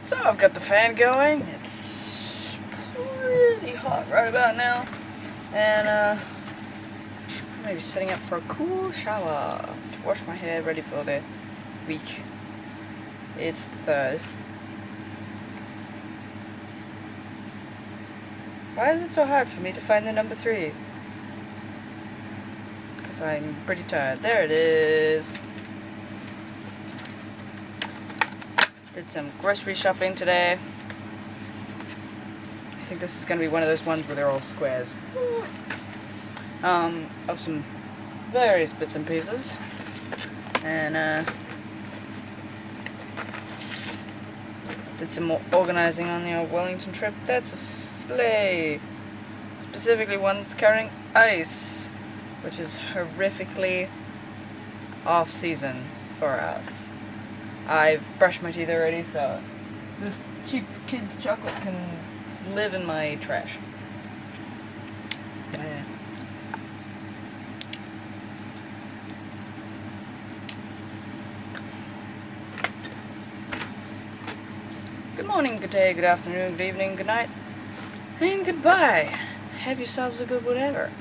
So I've got the fan going. It's pretty hot right about now. And I'm going to be setting up for a cool shower to wash my hair ready for the week. It's the 3rd. Why is it so hard for me to find the number 3? Because I'm pretty tired. There it is. Did some grocery shopping today. I think this is going to be one of those ones where they're all squares. Of some various bits and pieces. And did some more organizing on the old Wellington trip. That's a sleigh. Specifically one that's carrying ice, which is horrifically off-season for us. I've brushed my teeth already, so this cheap kids' chocolate can live in my trash. Good morning, good day, good afternoon, good evening, good night, and goodbye. Have yourselves a good whatever.